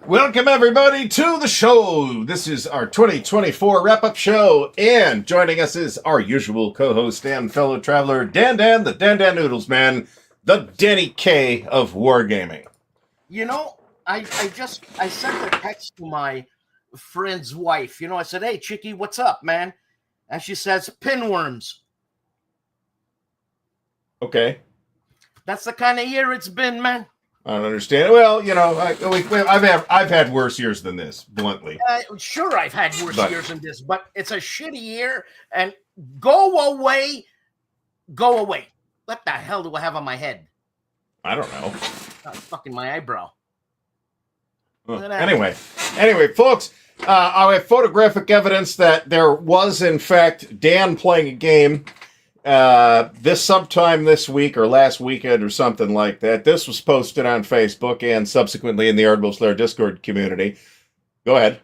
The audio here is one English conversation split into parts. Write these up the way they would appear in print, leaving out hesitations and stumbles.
Welcome, everybody, to the show. This is our 2024 wrap-up show, and joining us is our usual co-host and fellow traveler, Dan, the Dan Noodles Man, the Danny K of Wargaming. You know, I sent a text to my friend's wife. I said, "Hey, Chicky, what's up, man?" And she says, "Pinworms." Okay. That's the kind of year it's been, man. I don't understand. Well, I've had worse years than this, bluntly. Sure, I've had worse years than this, but it's a shitty year. And go away. What the hell do I have on my head? I don't know. Fucking my eyebrow. Anyway, folks, I have photographic evidence that there was, in fact, Dan playing a game this sometime this week or last weekend or something like that. This was posted on Facebook and subsequently in the Ardwulf Lair Discord community. Go ahead.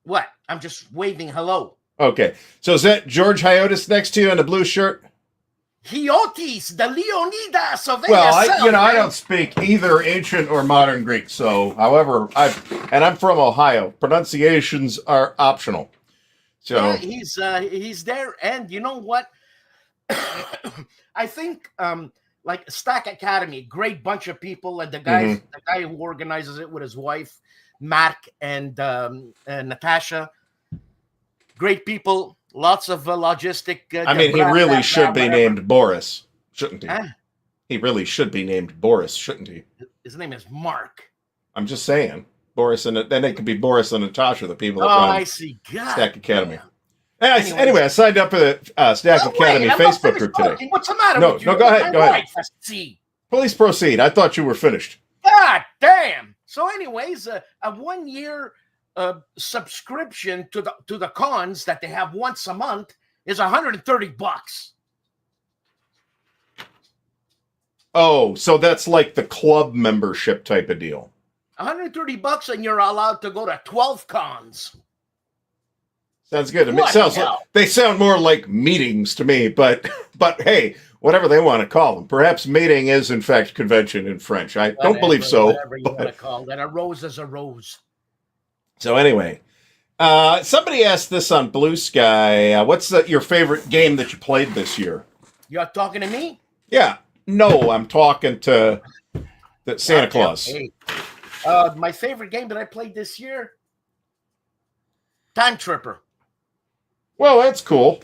What? I'm just waving hello. Okay. So is that George Hyotis next to you in a blue shirt? Hyotis, the Leonidas of ASL. I don't speak either ancient or modern Greek. So, however, I'm from Ohio. Pronunciations are optional. So yeah, he's there, and you know what? I think like Stack Academy, great bunch of people, and the guy who organizes it with his wife, Mark and Natasha, great people, lots of logistic. He really should be named Boris, shouldn't he? He really should be named Boris, shouldn't he? His name is Mark. I'm just saying, Boris, and then it could be Boris and Natasha, the people that run I see. Stack Academy. Anyway, I signed up for the Stack Academy Facebook group today. What's the matter with you? No, go ahead. Go ahead. See. Please proceed. I thought you were finished. God damn. So anyways, a 1 year subscription to the cons that they have once a month is $130. Oh, so that's like the club membership type of deal. $130 and you're allowed to go to 12 cons. Sounds good. They sound more like meetings to me, but hey, whatever they want to call them. Perhaps meeting is in fact convention in French. I don't believe so. Whatever you want to call that. A rose is a rose. So anyway, somebody asked this on Blue Sky. What's your favorite game that you played this year? You're talking to me? Yeah. No, I'm talking to the Santa Claus. Okay. My favorite game that I played this year? Time Tripper. Well, that's cool.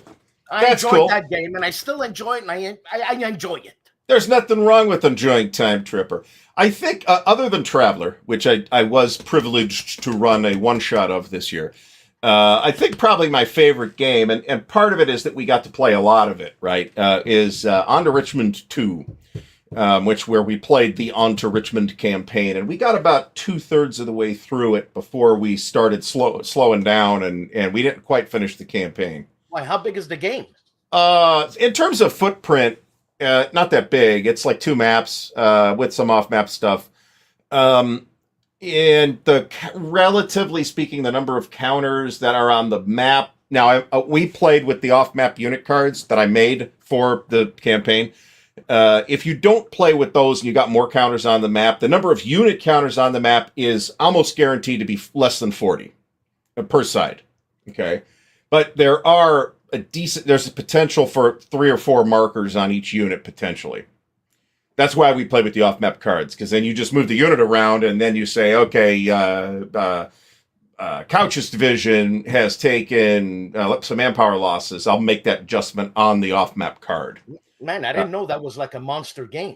I enjoyed that game, and I still enjoy it, and I enjoy it. There's nothing wrong with enjoying Time Tripper. I think, other than Traveler, which I was privileged to run a one-shot of this year, I think probably my favorite game, and part of it is that we got to play a lot of it, right, is On to Richmond 2, where we played the On to Richmond campaign, and we got about 2/3 of the way through it before we started slowing down, and we didn't quite finish the campaign. Why? How big is the game? In terms of footprint, not that big. It's like 2 maps with some off-map stuff. And relatively speaking, the number of counters that are on the map. Now, we played with the off-map unit cards that I made for the campaign. If you don't play with those and you got more counters on the map, the number of unit counters on the map is almost guaranteed to be less than 40 per side. Okay. But there's a potential for 3 or 4 markers on each unit potentially. That's why we play with the off-map cards, because then you just move the unit around and then you say, okay, Couch's division has taken some manpower losses. I'll make that adjustment on the off-map card. Man, I didn't know that was like a monster game.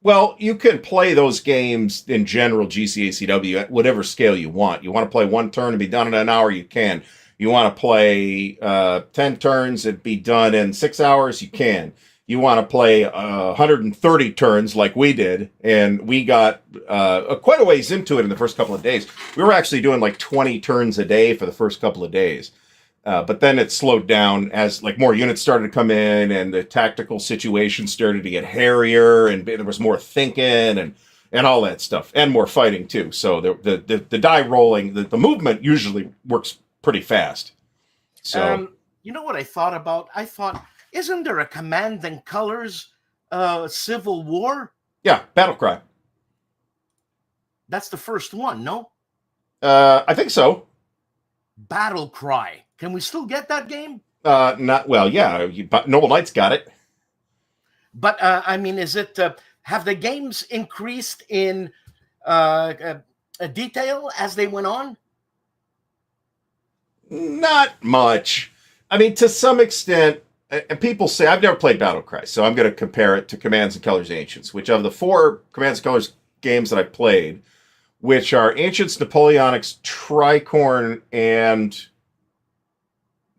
Well, you can play those games in general, GCACW, at whatever scale you want. You want to play 1 turn and be done in an hour, you can. You want to play 10 turns and be done in 6 hours, you can. You want to play 130 turns like we did, and we got quite a ways into it in the first couple of days. We were actually doing like 20 turns a day for the first couple of days. But then it slowed down as like more units started to come in and the tactical situation started to get hairier and there was more thinking and all that stuff and more fighting too. So the die rolling, the movement usually works pretty fast. So you know what I thought about? I thought, isn't there a Command and Colors Civil War? Yeah, Battlecry. That's the first one, no? I think so. Battle Cry. Can we still get that game? Not well, yeah. Noble Knight's got it. But I mean, is it? Have the games increased in detail as they went on? Not much. I mean, to some extent, and people say, I've never played Battlecry, so I'm going to compare it to Commands and Colors Ancients, which of the 4 Commands and Colors games that I played, which are Ancients, Napoleonics, Tricorn, and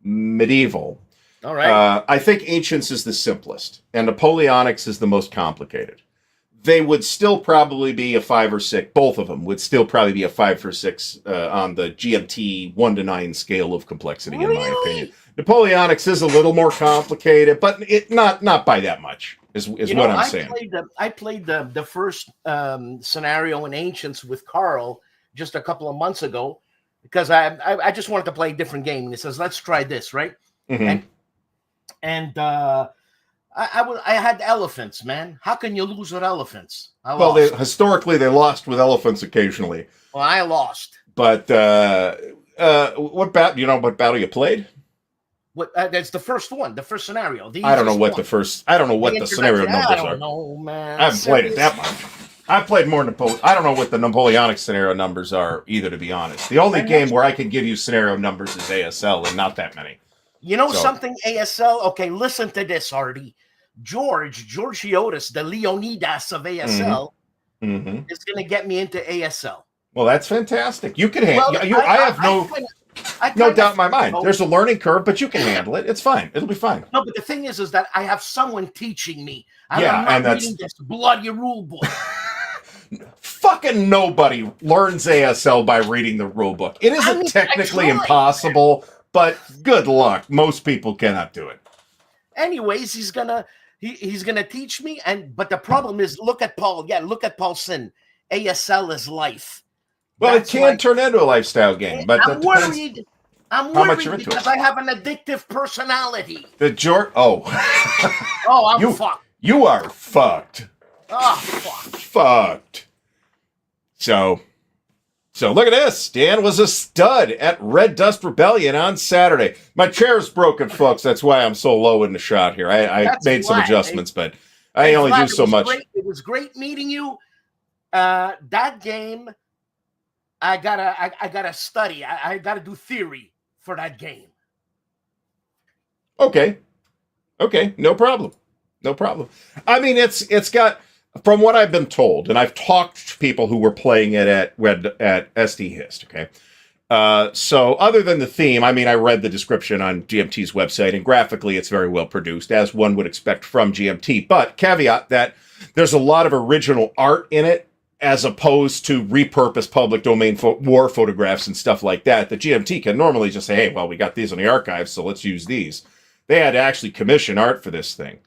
Medieval. All right. I think Ancients is the simplest, and Napoleonics is the most complicated. They would still probably be a 5 or 6. Both of them would still probably be a 5 or 6 on the GMT 1 to 9 scale of complexity, in my opinion. Napoleonics is a little more complicated, but it not by that much. Is what I'm saying. I played the first scenario in Ancients with Carl just a couple of months ago because I just wanted to play a different game, and he says, "Let's try this," right? Mm-hmm. And I had elephants, man. How can you lose with elephants? Historically they lost with elephants occasionally. Well, I lost. But what battle? You know what battle you played? What? That's the first one, the first scenario. I don't know what the scenario numbers are. I don't know, man. I haven't played it that much. I've played more Napoleon. I don't know what the Napoleonic scenario numbers are either, to be honest. The only game where I can give you scenario numbers is ASL, and not that many. You know something, ASL? Okay, listen to this, Ardy. George Chiotis, the Leonidas of ASL, is going to get me into ASL. Well, that's fantastic. You can handle it. I have no doubt in my mind. There's a learning curve, but you can handle it. It's fine. It'll be fine. No, but the thing is that I have someone teaching me. I'm not reading this bloody rule book. Fucking nobody learns ASL by reading the rule book. It isn't technically impossible, but good luck. Most people cannot do it. Anyways, he's gonna teach me, but the problem is, look at Paul. Yeah, look at Paulson. ASL is life. Well, it can turn into a lifestyle game, but I'm worried. I'm worried because I have an addictive personality. I'm fucked. You are fucked. Oh, fuck. Fucked. So look at this. Dan was a stud at Red Dust Rebellion on Saturday. My chair's broken, folks. That's why I'm so low in the shot here. I made some adjustments, but I only do so much. It was great meeting you. That game, I gotta study. I gotta do theory for that game. Okay, no problem. I mean, it's got, from what I've been told, and I've talked to people who were playing it at SD Hist. Okay, so other than the theme, I mean, I read the description on GMT's website, and graphically, it's very well produced, as one would expect from GMT. But caveat that there's a lot of original art in it, as opposed to repurposed public domain war photographs and stuff like that. The GMT can normally just say, hey, well, we got these in the archives, so let's use these. They had to actually commission art for this thing.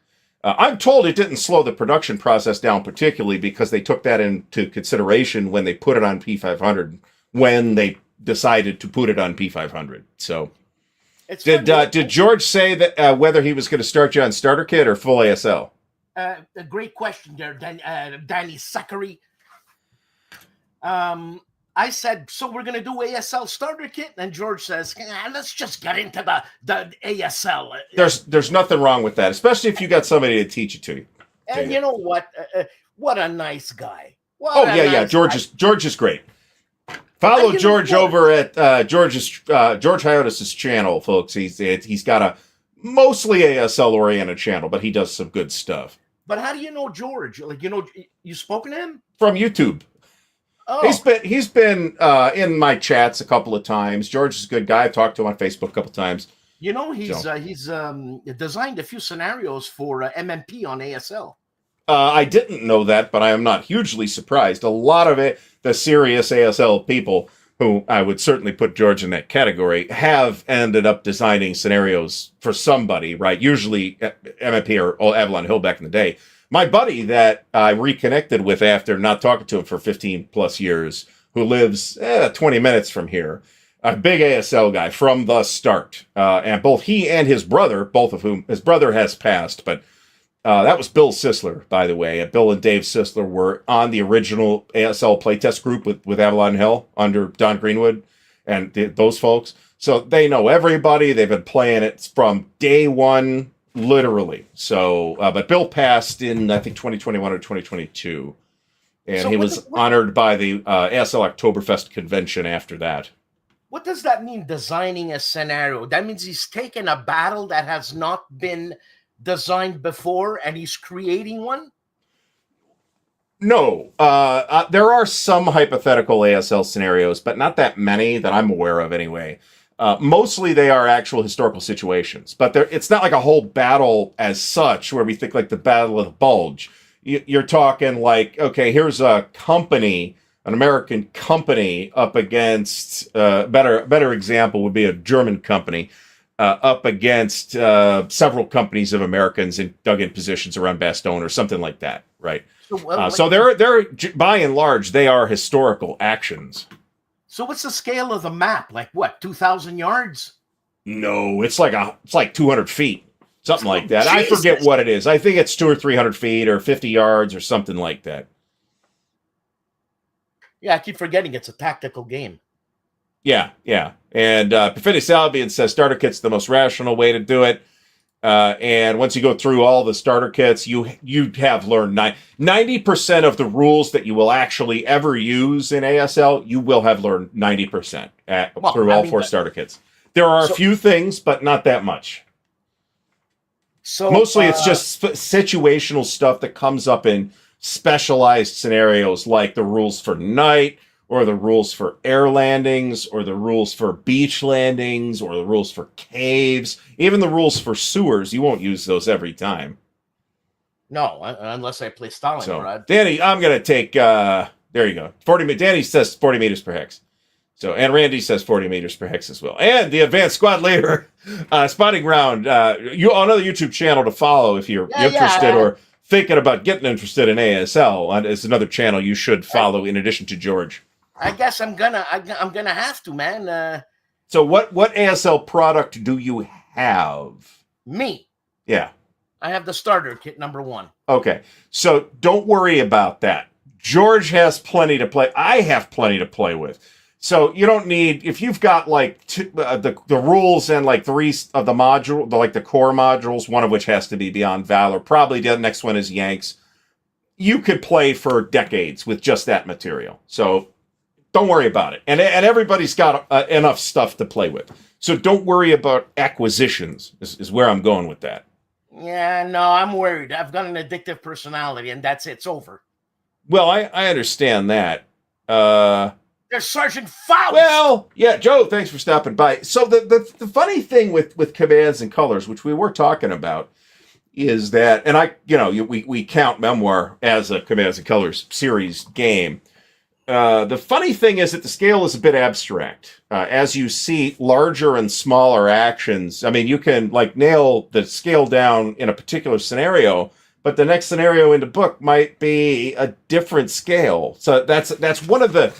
I'm told it didn't slow the production process down particularly because they took that into consideration when they put it on P500, when they decided to put it on P500. So did George say that whether he was going to start you on starter kit or full ASL? A great question there, Danny Zachary. I said, so we're going to do ASL starter kit? And George says, let's just get into the ASL. There's nothing wrong with that, especially if you got somebody to teach it to you. And you know what? What a nice guy. George is great. Follow George over at George Hiotis' channel, folks. He's got a mostly ASL-oriented channel, but he does some good stuff. But how do you know George? Like, you spoken to him? From YouTube. Oh. He's been in my chats a couple of times. George is a good guy. I've talked to him on Facebook a couple of times. He's designed a few scenarios for MMP on ASL. I didn't know that, but I am not hugely surprised. A lot of it, the serious ASL people, who I would certainly put George in that category, have ended up designing scenarios for somebody, right? Usually MMP or Avalon Hill back in the day. My buddy that I reconnected with after not talking to him for 15 plus years, who lives 20 minutes from here, a big ASL guy from the start. And both he and his brother, both of whom, his brother has passed, but That was Bill Sisler, by the way. Bill and Dave Sisler were on the original ASL playtest group with Avalon Hill under Don Greenwood and those folks. So they know everybody. They've been playing it from day one, literally. So, but Bill passed in, I think, 2021 or 2022. And so he was honored by the ASL Oktoberfest convention after that. What does that mean, designing a scenario? That means he's taken a battle that has not been designed before and he's creating one? No. There are some hypothetical ASL scenarios, but not that many that I'm aware of anyway. Mostly they are actual historical situations, but it's not like a whole battle as such where we think like the Battle of the Bulge. You're talking like, okay, here's a company, an American company up against, better example would be a German company, up against several companies of Americans dug in positions around Bastogne or something like that, right? So they're by and large, they are historical actions. So what's the scale of the map? Like what, 2,000 yards? No, it's like 200 feet, something like that. Jesus. I forget what it is. I think it's 200 or 300 feet or 50 yards or something like that. Yeah, I keep forgetting it's a tactical game. Yeah. And Perfidious Albion says starter kit's the most rational way to do it. And once you go through all the starter kits, you have learned 90% of the rules that you will actually ever use in ASL. You will have learned 90% through all four starter kits. There are a few things, but not that much. So mostly it's just situational stuff that comes up in specialized scenarios, like the rules for night, or the rules for air landings, or the rules for beach landings, or the rules for caves, even the rules for sewers. You won't use those every time. No, unless I play Stalingrad. Danny, I'm going to take, there you go. 40. Danny says 40 meters per hex. So, and Randy says 40 meters per hex as well. And the advanced squad leader, Spotting Ground, another YouTube channel to follow if you're interested or thinking about getting interested in ASL. It's another channel you should follow in addition to George. I guess I'm gonna have to, man. So what ASL product do you have? Me. Yeah. I have the starter kit #1. Okay. So don't worry about that. George has plenty to play. I have plenty to play with. So you don't need, if you've got like the rules and like 3 of the module, like the core modules, one of which has to be Beyond Valor. Probably the next one is Yanks. You could play for decades with just that material. So don't worry about it. And everybody's got enough stuff to play with. So don't worry about acquisitions is where I'm going with that. Yeah, no, I'm worried. I've got an addictive personality and that's it. It's over. Well, I understand that. There's Sergeant Faust. Well, yeah, Joe, thanks for stopping by. So the funny thing with Commands and Colors, which we were talking about, is that, and we count Memoir as a Commands and Colors series game. The funny thing is that the scale is a bit abstract. As you see larger and smaller actions, I mean, you can like nail the scale down in a particular scenario, but the next scenario in the book might be a different scale. So that's one of the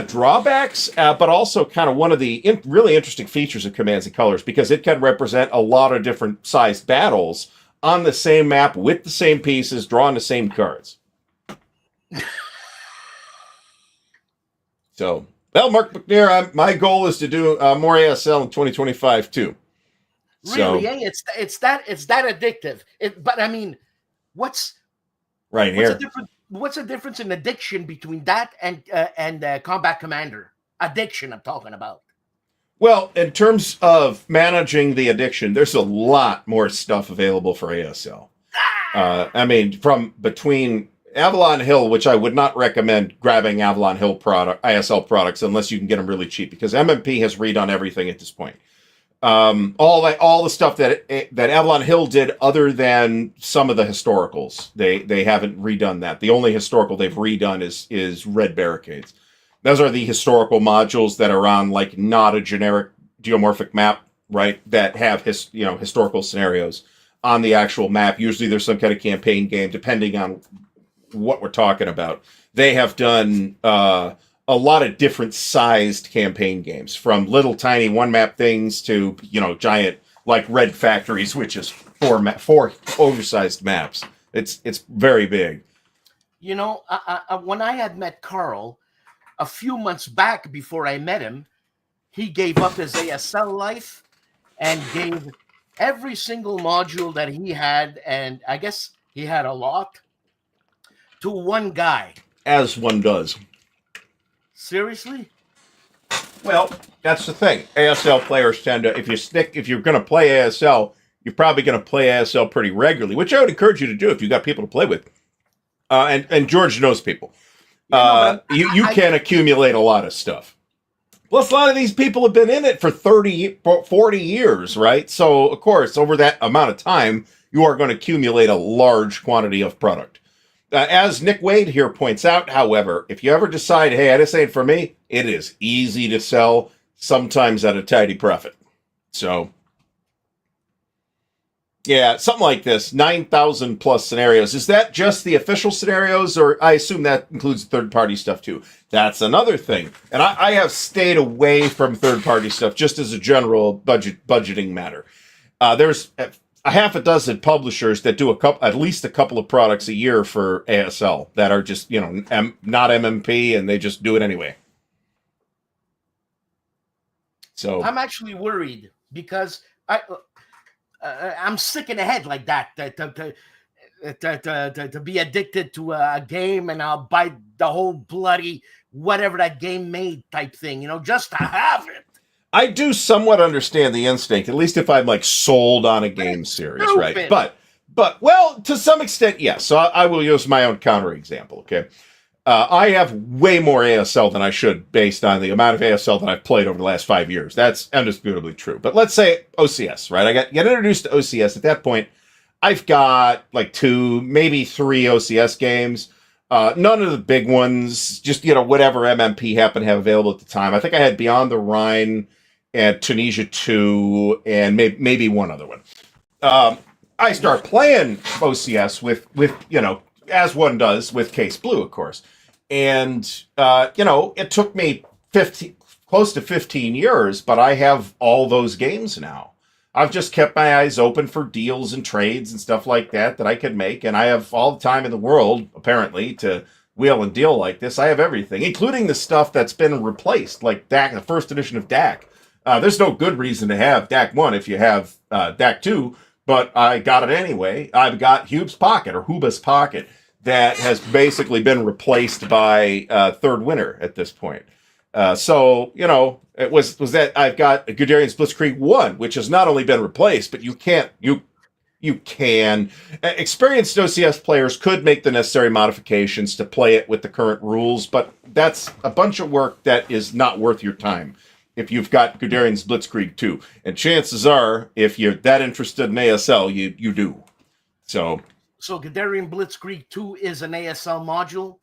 drawbacks, but also kind of one of the really interesting features of Commands and Colors, because it can represent a lot of different sized battles on the same map with the same pieces, drawing the same cards. So, well, Mark McNair, my goal is to do more ASL in 2025 too. Really? So, it's that addictive. But I mean, what's the difference in addiction between that and Combat Commander? Addiction, I'm talking about. Well, in terms of managing the addiction, there's a lot more stuff available for ASL. I mean, from between Avalon Hill, which I would not recommend grabbing Avalon Hill ASL products unless you can get them really cheap, because MMP has redone everything at this point. All the stuff that Avalon Hill did, other than some of the historicals, they haven't redone that. The only historical they've redone is Red Barricades. Those are the historical modules that are on like not a generic geomorphic map, right? That have historical scenarios on the actual map. Usually there's some kind of campaign game, depending on what we're talking about. They have done a lot of different sized campaign games, from little tiny one map things to giant like Red Factories, which is four oversized maps. It's very big. You know, when I had met Carl a few months back before I met him, he gave up his ASL life and gave every single module that he had, and I guess he had a lot, to one guy. As one does. Seriously? Well, that's the thing. ASL players tend to, if you're going to play ASL, you're probably going to play ASL pretty regularly, which I would encourage you to do if you got people to play with. And George knows people. You can accumulate a lot of stuff. Plus, a lot of these people have been in it for 30, 40 years, right? So, of course, over that amount of time, you are going to accumulate a large quantity of product. As Nick Wade here points out, however, if you ever decide, hey, this ain't for me, it is easy to sell, sometimes at a tidy profit. So, yeah, something like this, 9,000 plus scenarios. Is that just the official scenarios, or I assume that includes third-party stuff too? That's another thing. And I have stayed away from third-party stuff just as a general budgeting matter. There's a half a dozen publishers that do at least a couple of products a year for ASL that are just, not MMP, and they just do it anyway. So I'm actually worried because I'm sick in the head like that to be addicted to a game, and I'll buy the whole bloody whatever that game made type thing, just to have it. I do somewhat understand the instinct, at least if I'm like sold on a game series, right? But well, to some extent, yes. So I will use my own counterexample. Okay, I have way more ASL than I should based on the amount of ASL that I've played over the last 5 years. That's indisputably true. But let's say OCS, right? I get introduced to OCS. At that point, I've got like 2, maybe 3 OCS games. None of the big ones, just, whatever MMP happened to have available at the time. I think I had Beyond the Rhine and Tunisia 2 and maybe one other one. I start playing OCS with as one does with Case Blue, of course. And, it took me close to 15 years, but I have all those games now. I've just kept my eyes open for deals and trades and stuff like that I could make. And I have all the time in the world, apparently, to wheel and deal like this. I have everything, including the stuff that's been replaced, like DAC, the first edition of DAC. There's no good reason to have DAC 1 if you have DAC 2, but I got it anyway. I've got Hube's Pocket, that has basically been replaced by Third Winter at this point. So, it was that I've got Guderian's Blitzkrieg 1, which has not only been replaced, but you can. Experienced OCS players could make the necessary modifications to play it with the current rules, but that's a bunch of work that is not worth your time if you've got Guderian's Blitzkrieg 2. And chances are, if you're that interested in ASL, you do. So Guderian Blitzkrieg 2 is an ASL module?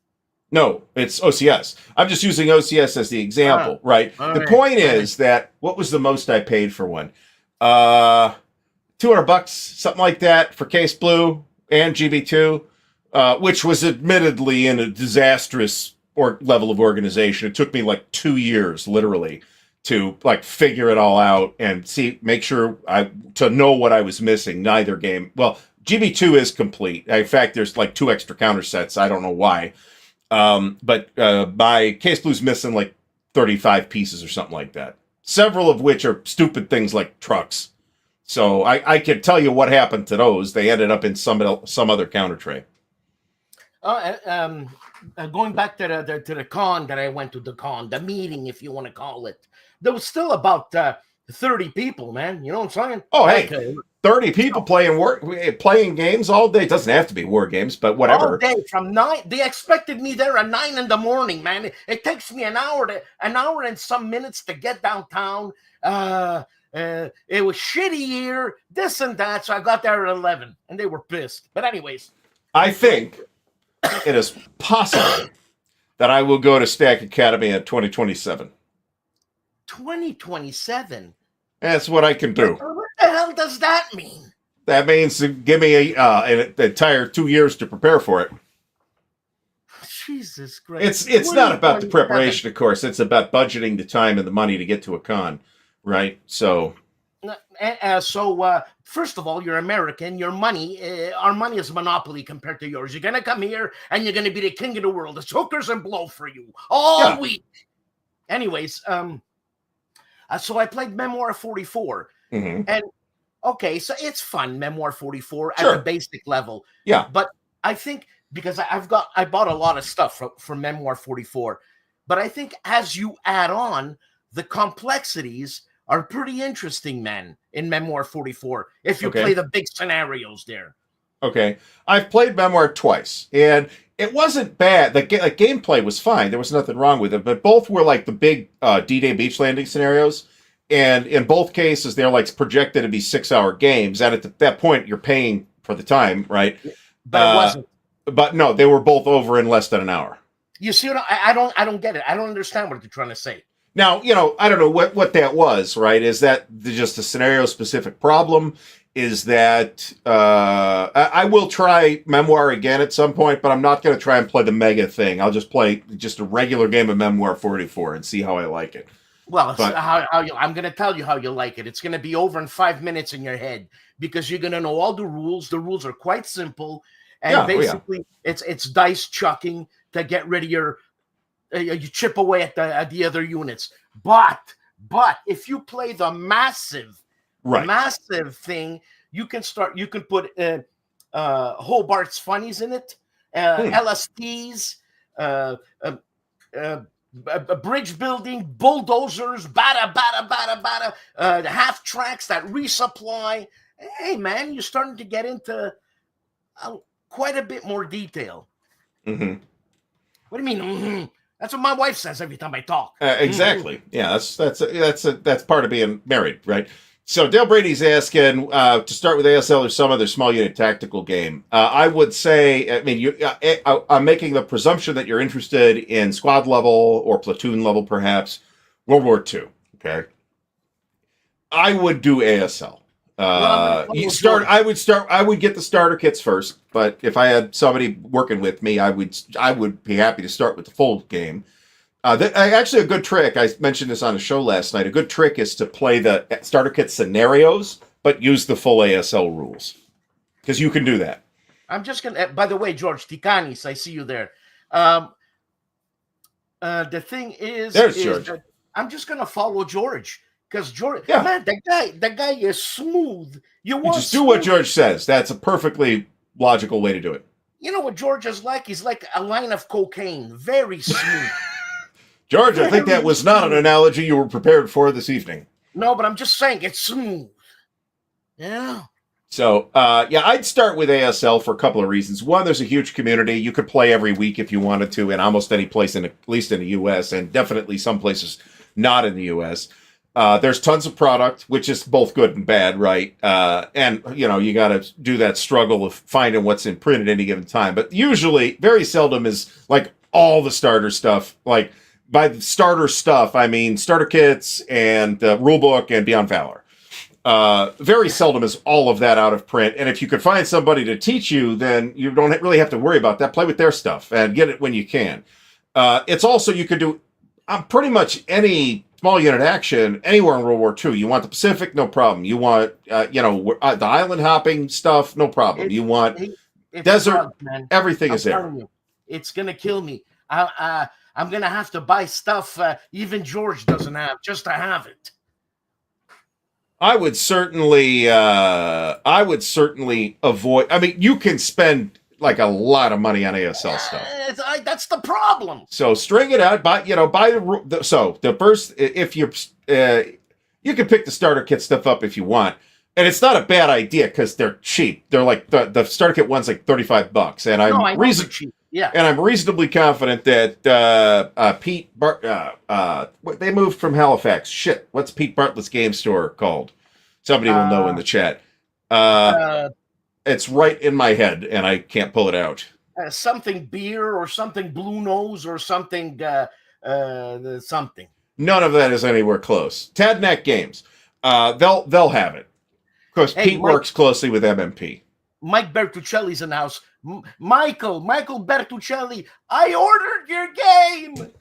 No, it's OCS. I'm just using OCS as the example, right? The point is that, what was the most I paid for one? $200, something like that, for Case Blue and GB2, which was admittedly in a disastrous level of organization. It took me like 2 years, literally, to like figure it all out and make sure to know what I was missing. Neither game. Well, GB2 is complete. In fact, there's like 2 extra counter sets. I don't know why. But my Case Blue's missing like 35 pieces or something like that. Several of which are stupid things like trucks. So I can tell you what happened to those. They ended up in some other counter tray. Going back to the con that I went to, the meeting, if you want to call it, there was still about 30 people, man. You know what I'm saying? Oh, hey. 30 people playing games all day. It doesn't have to be war games, but whatever. All day from 9. They expected me there at 9 in the morning, man. It takes me an hour and some minutes to get downtown. It was shitty here, this and that. So I got there at 11, and they were pissed. But anyways, I think it is possible that I will go to Stack Academy in 2027. 2027. That's what I can do. What the hell does that mean? That means give me an entire 2 years to prepare for it. Jesus Christ. It's not about the preparation, of course. It's about budgeting the time and the money to get to a con, right? So, First of all, you're American. Your money, our money is monopoly compared to yours. You're gonna come here and you're gonna be the king of the world. It's hookers and blow for you all week. Anyways, so I played Memoir 44, and okay, so it's fun, Memoir 44 at the basic level. Yeah, but I think because I bought a lot of stuff from Memoir 44, but I think as you add on, the complexities are pretty interesting, man, in Memoir 44, if you play the big scenarios there. Okay. I've played Memoir twice, and it wasn't bad. The gameplay was fine. There was nothing wrong with it, but both were like the big D-Day beach landing scenarios, and in both cases, they're like projected to be 6-hour games, and at that point, you're paying for the time, right? But it wasn't. But no, they were both over in less than an hour. You see what I don't get it. I don't understand what you're trying to say. Now, I don't know what that was, right? Is that just a scenario-specific problem? Is that I will try Memoir again at some point, but I'm not going to try and play the mega thing. I'll just play just a regular game of Memoir 44 and see how I like it. Well, I'm going to tell you how you like it. It's going to be over in 5 minutes in your head because you're going to know all the rules. The rules are quite simple, and basically it's dice chucking to get rid of your. You chip away at the other units, but if you play the massive thing, you can put Hobart's funnies in it, LSTs, bridge building, bulldozers, bada, half tracks that resupply. Hey man, you're starting to get into quite a bit more detail. What do you mean? That's what my wife says every time I talk. Exactly. Yeah, that's part of being married, right? So Dale Brady's asking to start with ASL or some other small unit tactical game. I would say, I mean, I'm making the presumption that you're interested in squad level or platoon level, perhaps World War II. Okay, I would do ASL. I would get the starter kits first, but if I had somebody working with me, I would be happy to start with the full game. Actually, a good trick, I mentioned this on a show last night, a good trick is to play the starter kit scenarios, but use the full ASL rules, because you can do that. I'm just going to, by the way, George Tikanis, I see you there. The thing is, George. I'm just going to follow George. Because George, man, that guy is smooth. You just do what George says. That's a perfectly logical way to do it. You know what George is like? He's like a line of cocaine. Very smooth. George, I think that was not an analogy you were prepared for this evening. No, but I'm just saying it's smooth. Yeah. So, I'd start with ASL for a couple of reasons. One, there's a huge community. You could play every week if you wanted to in almost any place, at least in the U.S., and definitely some places not in the U.S., there's tons of product, which is both good and bad, right? And, you got to do that struggle of finding what's in print at any given time. But usually, very seldom is like all the starter stuff. Like, by the starter stuff, I mean starter kits and rulebook and Beyond Valor. Very seldom is all of that out of print. And if you could find somebody to teach you, then you don't really have to worry about that. Play with their stuff and get it when you can. It's also, you could do pretty much any small unit action anywhere in World War II. You want the Pacific, no problem. You want, the island hopping stuff, no problem. You want desert, everything is there. You, it's going to kill me. I'm going to have to buy stuff even George doesn't have just to have it. I would certainly avoid. I mean, you can spend like a lot of money on ASL stuff. That's the problem. So string it out. Buy the first. If you can pick the starter kit stuff up if you want, and it's not a bad idea because they're cheap. They're like the starter kit one's like $35, and I'm cheap. Yeah, and I'm reasonably confident that Pete they moved from Halifax. Shit, what's Pete Bartlett's game store called? Somebody will know in the chat. It's right in my head, and I can't pull it out. Something beer or something Blue Nose or something something. None of that is anywhere close. Tadnac Games, they'll have it. Of course, Pete works closely with MMP. Mike Bertuccelli's in the house. Michael Bertuccelli, I ordered your game.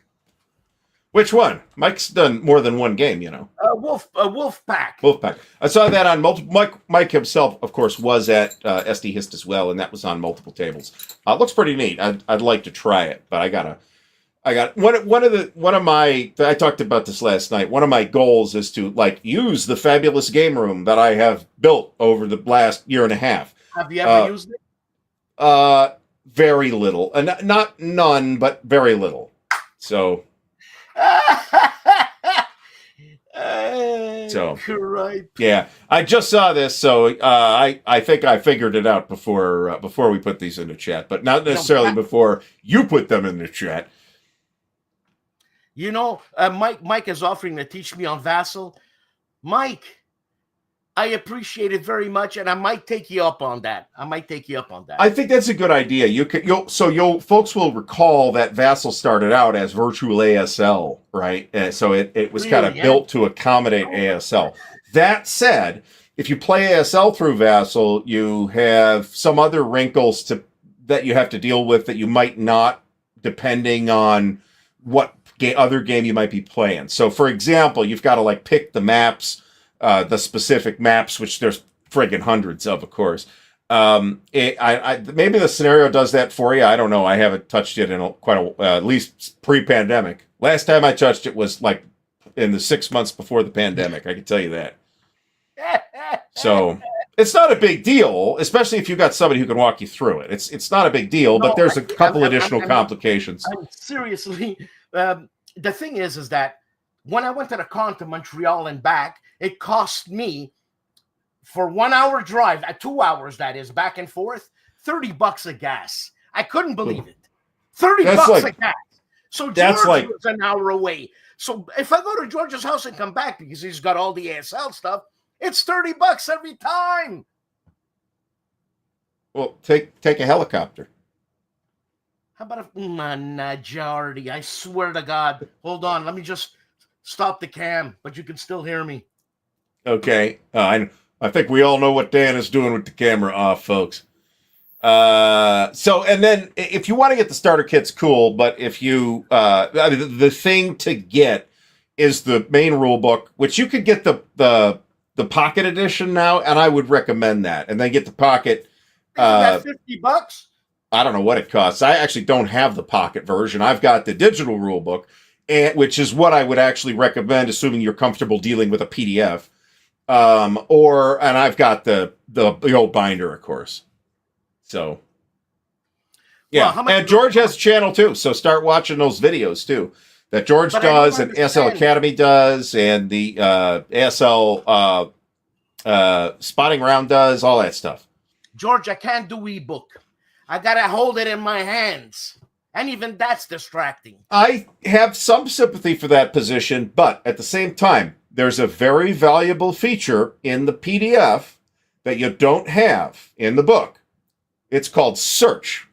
Which one? Mike's done more than one game, you know. Wolfpack. Wolfpack. I saw that on multiple. Mike himself, of course, was at SD Hist as well, and that was on multiple tables. It looks pretty neat. I'd like to try it, but I got one of my. I talked about this last night. One of my goals is to use the fabulous game room that I have built over the last year and a half. Have you ever used it? Very little, and not none, but very little. So. Right. Yeah, I just saw this, so I think I figured it out before we put these in the chat, but not necessarily before you put them in the chat. You know, Mike is offering to teach me on Vassal. Mike, I appreciate it very much, and I might take you up on that. I think that's a good idea. Folks will recall that Vassal started out as virtual ASL, right? So it was kind of built to accommodate ASL. That said, if you play ASL through Vassal, you have some other wrinkles that you have to deal with that you might not, depending on what other game you might be playing. So, for example, you've got to pick the maps. The specific maps, which there's friggin' hundreds of course. Maybe the scenario does that for you. I don't know. I haven't touched it in at least pre-pandemic. Last time I touched it was in the 6 months before the pandemic. I can tell you that. So it's not a big deal, especially if you've got somebody who can walk you through it. It's not a big deal, but there's a couple additional complications. Seriously, the thing is that when I went to the con to Montreal and back, it cost me for 1 hour drive, 2 hours that is, back and forth, $30 of gas. I couldn't believe it. $30 of gas. So George was an hour away. So if I go to George's house and come back because he's got all the ASL stuff, it's $30 every time. Well, take a helicopter. How about Ardy? I swear to God. Hold on. Let me just stop the cam, but you can still hear me. Okay. I think we all know what Dan is doing with the camera off, folks. And then if you want to get the starter kits, cool. But if you, the thing to get is the main rule book, which you could get the pocket edition now, and I would recommend that. And then get the pocket. Isn't that $50? I don't know what it costs. I actually don't have the pocket version. I've got the digital rule book, which is what I would actually recommend, assuming you're comfortable dealing with a PDF. And I've got the old binder, of course. So, yeah. Well, and George has a channel too, so start watching those videos too that George does, and ASL Academy does, and the ASL Spotting Round does, all that stuff. George, I can't do ebook. I gotta hold it in my hands. And even that's distracting. I have some sympathy for that position, but at the same time, there's a very valuable feature in the PDF that you don't have in the book. It's called search.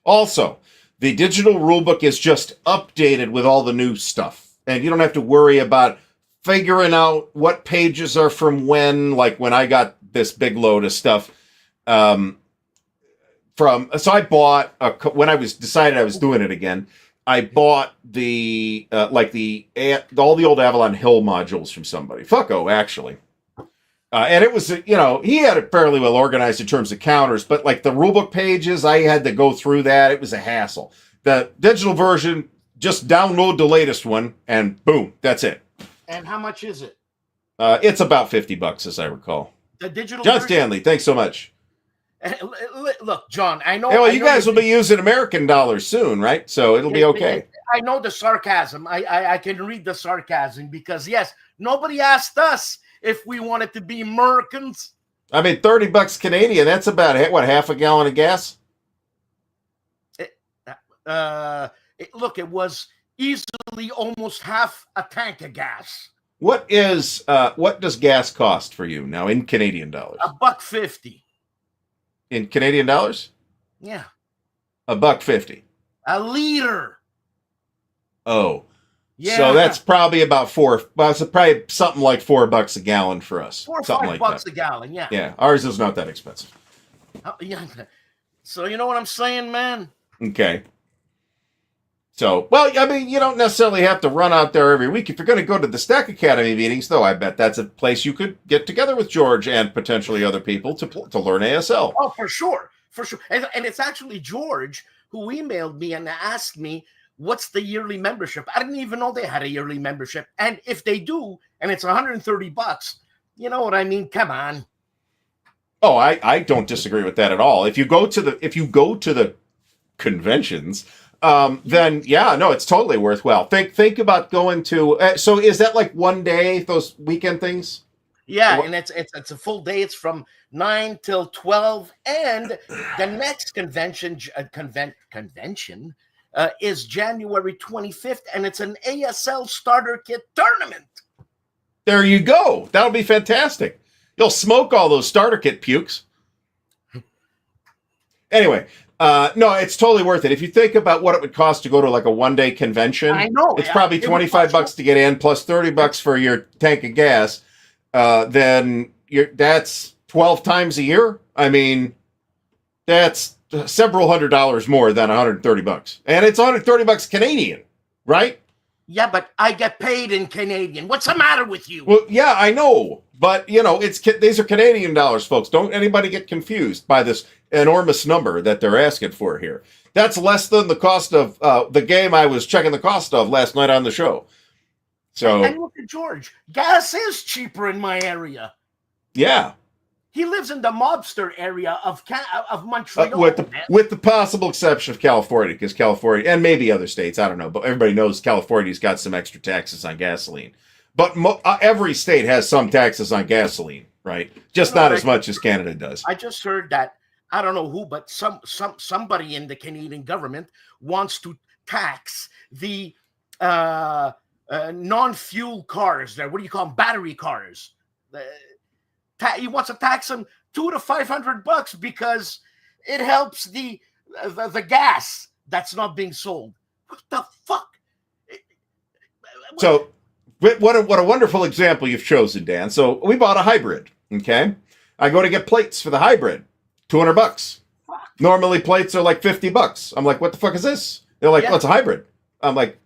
Also, the digital rulebook is just updated with all the new stuff. And you don't have to worry about figuring out what pages are from when, like when I got this big load of stuff. So I bought, when I decided I was doing it again, I bought all the old Avalon Hill modules from somebody. Fucko, actually. And it was, he had it fairly well organized in terms of counters, but like the rulebook pages, I had to go through that. It was a hassle. The digital version, just download the latest one and boom, that's it. And how much is it? It's about $50, as I recall. The digital John version? Stanley, thanks so much. Look, John, I know. Hey, well, you guys will be using American dollars soon, right? So it'll be okay. I know the sarcasm. I can read the sarcasm because, yes, nobody asked us if we wanted to be Americans. I mean, $30 Canadian, that's about, what, half a gallon of gas? Look, it was easily almost half a tank of gas. What does gas cost for you now in Canadian dollars? $1.50. In Canadian dollars? Yeah. $1.50. A liter. Oh. Yeah. So that's probably about it's probably something like $4 a gallon for us. $4 or something $5 like that. A gallon, yeah. Yeah, ours is not that expensive. Yeah. So you know what I'm saying, man? Okay. So, well, I mean, you don't necessarily have to run out there every week. If you're going to go to the Stack Academy meetings, though, I bet that's a place you could get together with George and potentially other people to learn ASL. Oh, for sure. For sure. And it's actually George who emailed me and asked me, what's the yearly membership? I didn't even know they had a yearly membership. And if they do, and it's $130, you know what I mean? Come on. Oh, I don't disagree with that at all. If you go to the conventions, then yeah, no, it's totally worthwhile. Think about going to. So is that like one day, those weekend things? Yeah, and it's a full day. It's from 9 till 12, and the next convention is January 25th, and it's an ASL starter kit tournament. There you go. That'll be fantastic. You'll smoke all those starter kit pukes. Anyway, no, it's totally worth it. If you think about what it would cost to go to like a one-day convention, I know it's probably $25 to get in, plus $30 for your tank of gas. Then that's 12 times a year. I mean, that's several $100s more than $130, and it's $130 Canadian, right? Yeah, but I get paid in Canadian. What's the matter with you? Well, yeah, I know, but these are Canadian dollars, folks. Don't anybody get confused by this enormous number that they're asking for here. That's less than the cost of the game I was checking the cost of last night on the show. So, and look at George. Gas is cheaper in my area. Yeah. He lives in the mobster area of Montreal. With the possible exception of California, because California, and maybe other states, I don't know, but everybody knows California's got some extra taxes on gasoline. But every state has some taxes on gasoline, right? Just not as much as Canada does. I just heard that, I don't know who, but somebody in the Canadian government wants to tax the non-fuel cars. There, what do you call them? Battery cars. He wants to tax them $200 to $500 because it helps the gas that's not being sold. What the fuck? So, what a wonderful example you've chosen, Dan. So we bought a hybrid. Okay, I go to get plates for the hybrid, $200. Fuck. Normally plates are like $50. I'm like, what the fuck is this? They're like, it's a hybrid. I'm like,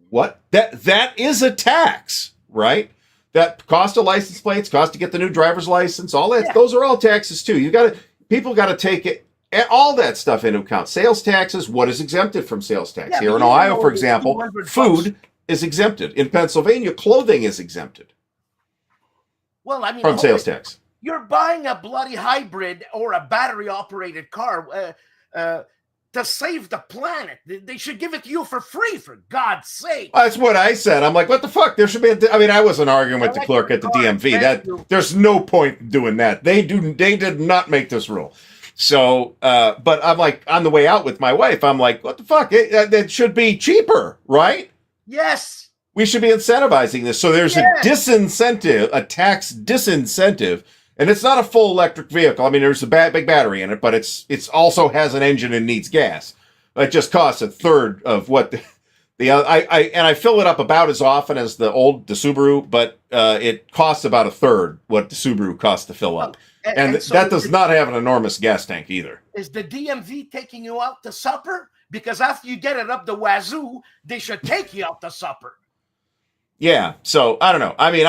what? That is a tax, right? That cost of license plates, cost to get the new driver's license, all that. Yeah. Those are all taxes too. People got to take it, all that stuff into account. Sales taxes, what is exempted from sales tax? Here in Ohio, for example, food is exempted. In Pennsylvania, clothing is exempted. Well, I mean, from sales tax. You're buying a bloody hybrid or a battery-operated car to save the planet. They should give it to you for free, for God's sake. That's what I said. I'm like, what the fuck? There should be I wasn't arguing with the clerk at the DMV. There's no point in doing that. They did not make this rule. So, but I'm like, on the way out with my wife, I'm like, what the fuck? It should be cheaper, right? Yes. We should be incentivizing this. So there's a disincentive, a tax disincentive. And it's not a full electric vehicle. I mean, there's a big battery in it, but it's also has an engine and needs gas. It just costs a third of what I fill it up about as often as the Subaru, but it costs about a third what the Subaru costs to fill up. And so that does not have an enormous gas tank either. Is the DMV taking you out to supper? Because after you get it up the wazoo, they should take you out to supper. Yeah, so I don't know. I mean,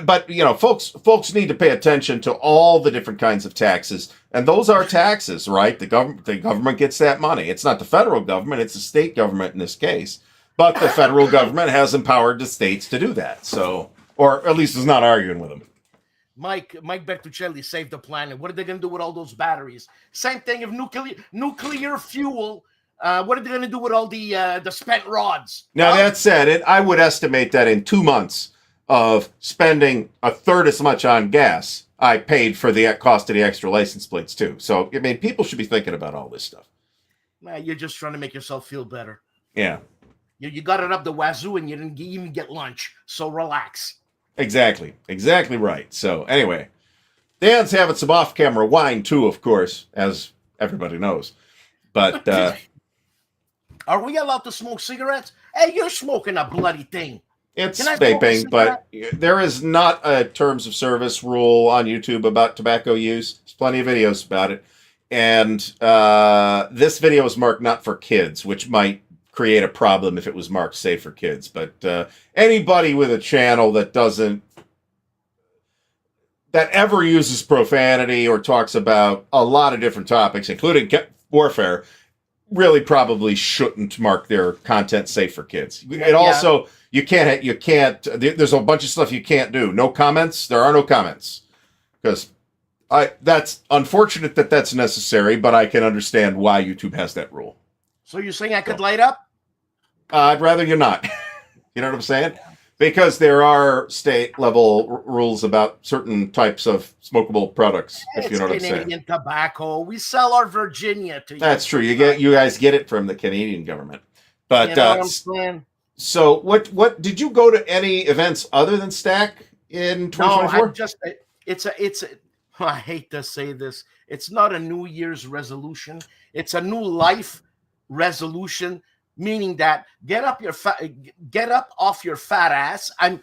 but folks need to pay attention to all the different kinds of taxes, and those are taxes, right? The government gets that money. It's not the federal government; it's the state government in this case. But the federal government has empowered the states to do that. So, or at least is not arguing with them. Mike Bertuccelli saved the planet. What are they going to do with all those batteries? Same thing of nuclear fuel. What are they going to do with all the spent rods? Now, that said, I would estimate that in 2 months of spending a third as much on gas, I paid for the cost of the extra license plates, too. So, I mean, people should be thinking about all this stuff. Nah, you're just trying to make yourself feel better. Yeah. You got it up the wazoo and you didn't even get lunch. So relax. Exactly right. So, anyway, Dan's having some off-camera wine, too, of course, as everybody knows. But... Are we allowed to smoke cigarettes? Hey, you're smoking a bloody thing. It's vaping, but there is not a terms of service rule on YouTube about tobacco use. There's plenty of videos about it. And this video is marked not for kids, which might create a problem if it was marked safe for kids. But anybody with a channel that ever uses profanity or talks about a lot of different topics, including warfare, really probably shouldn't mark their content safe for kids. It also, you can't, there's a bunch of stuff you can't do. No comments. There are no comments. Because that's unfortunate that that's necessary, but I can understand why YouTube has that rule. So you're saying I could light up? I'd rather you not. You know what I'm saying? Because there are state level rules about certain types of smokable products. If you know what I'm saying. Canadian tobacco. We sell our Virginia to you. That's true. You guys get it from the Canadian government. But you know what I'm saying? So what did you go to any events other than Stack in 2024? No, I hate to say this. It's not a New Year's resolution. It's a new life resolution, meaning that get up off your fat ass. I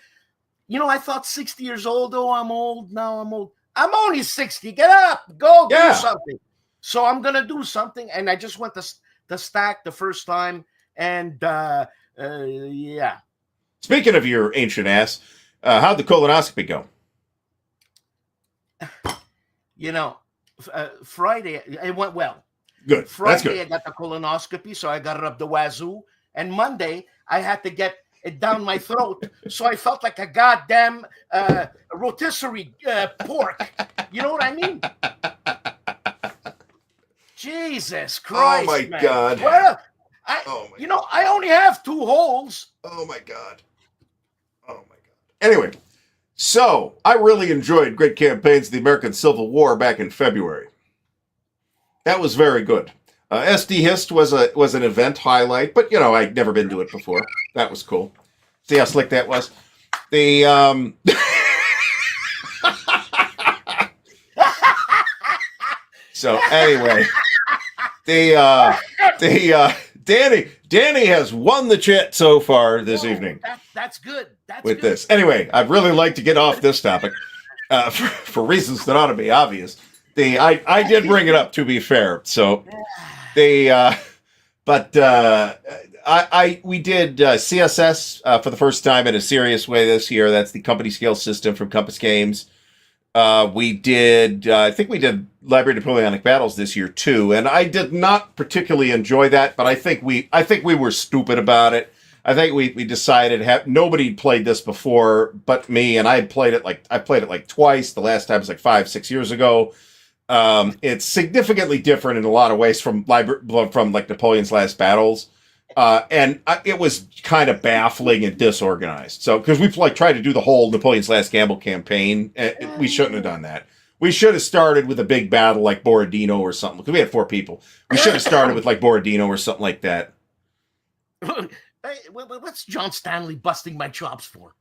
thought 60 years old. Oh, I'm old. Now I'm old. I'm only 60. Get up. Go do something. So I'm going to do something. And I just went to Stack the first time. And yeah. Speaking of your ancient ass, how'd the colonoscopy go? Friday, it went well. Good. Friday, That's good. I got the colonoscopy, so I got it up the wazoo. And Monday, I had to get it down my throat, so I felt like a goddamn rotisserie pork. You know what I mean? Jesus Christ! Oh my man. God! Well, I only have 2 holes. Oh my God! Oh my God! Anyway, so I really enjoyed Great Campaigns of the American Civil War back in February. That was very good. SD Hist was an event highlight, but I'd never been to it before. That was cool. See how slick that was? The So anyway, Danny has won the CHIT so far this evening. That's good. With this. Anyway, I'd really like to get off this topic for reasons that ought to be obvious. I did bring it up, to be fair. So we did CSS for the first time in a serious way this year. That's the company scale system from Compass Games. I think we did Library Napoleonic Battles this year too, and I did not particularly enjoy that, but I think we were stupid about it. I think we decided nobody played this before but me, and I played it like twice. The last time was like 5-6 years ago. It's significantly different in a lot of ways from like Napoleon's Last Battles. And it was kind of baffling and disorganized. So, because we tried to do the whole Napoleon's Last Gamble campaign, we shouldn't have done that. We should have started with a big battle like Borodino or something, because we had 4 people. We should have started with like Borodino or something like that. Hey, what's John Stanley busting my chops for?